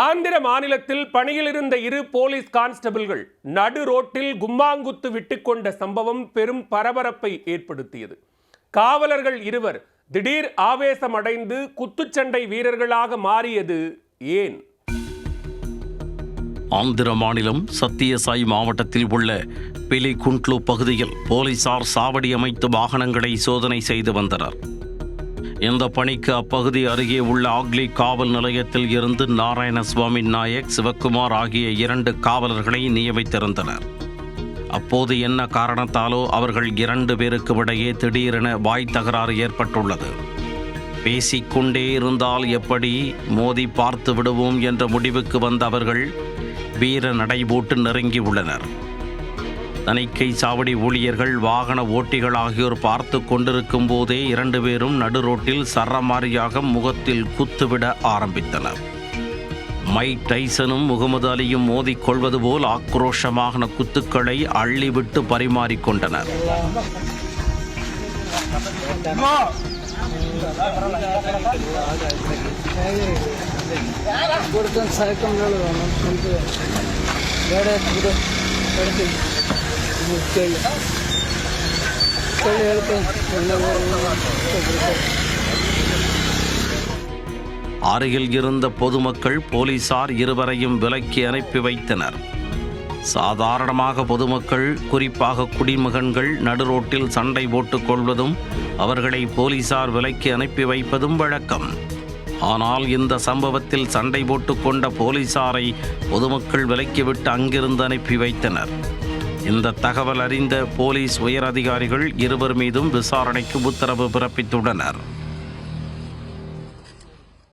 ஆந்திர மாநிலத்தில் பணியில் இருந்த 2 போலீஸ் கான்ஸ்டபிள்கள் நடு ரோட்டில் கும்மாங்குத்து விட்டுக்கொண்ட சம்பவம் பெரும் பரபரப்பை ஏற்படுத்தியது. காவலர்கள் 2 திடீர் ஆவேசமடைந்து குத்துச்சண்டை வீரர்களாக மாறியது ஏன்? ஆந்திர மாநிலம் சத்தியசாய் மாவட்டத்தில் உள்ள பிலிகுண்ட்லு பகுதியில் போலீசார் சாவடி அமைத்து வாகனங்களை சோதனை செய்து வந்தனர். இந்த பணிக்கு அப்பகுதி அருகே உள்ள ஆக்லி காவல் நிலையத்தில் இருந்து நாராயணசுவாமி நாயக், சிவக்குமார் ஆகிய 2 காவலர்களை நியமித்திருந்தனர். அப்போது என்ன காரணத்தாலோ அவர்கள் 2 பேருக்கும் இடையே திடீரென வாய் தகராறு ஏற்பட்டுள்ளது. பேசிக்கொண்டே இருந்தால் எப்படி, மோதி பார்த்து விடுவோம் என்ற முடிவுக்கு வந்த அவர்கள் வீர நடைபோட்டு நெருங்கியுள்ளனர். தணிக்கை சாவடி ஊழியர்கள், வாகன ஓட்டிகள் ஆகியோர் பார்த்து கொண்டிருக்கும் போதே 2 பேரும் நடு ரோட்டில் சரமாரியாக முகத்தில் குத்துவிட ஆரம்பித்தனர். மைக் டைசனும் முகமது அலியும் மோதிக்கொள்வது போல் ஆக்ரோஷமான குத்துக்களை அள்ளிவிட்டு பரிமாறிக்கொண்டனர். அருகில் இருந்த பொதுமக்கள் போலீசார் 2 விலக்கி அனுப்பி வைத்தனர். சாதாரணமாக பொதுமக்கள், குறிப்பாக குடிமகன்கள் நடுரோட்டில் சண்டை போட்டுக் கொள்வதும் அவர்களை போலீசார் விலக்கி அனுப்பி வைப்பதும் வழக்கம். ஆனால் இந்த சம்பவத்தில் சண்டை போட்டுக்கொண்ட போலீசாரை பொதுமக்கள் விலக்கிவிட்டு அங்கிருந்து அனுப்பி வைத்தனர். இந்த தகவல் அறிந்த போலீஸ் உயர் அதிகாரிகள் 2 மீதும் விசாரணைக்கு உத்தரவு பிறப்பித்துள்ளனர்.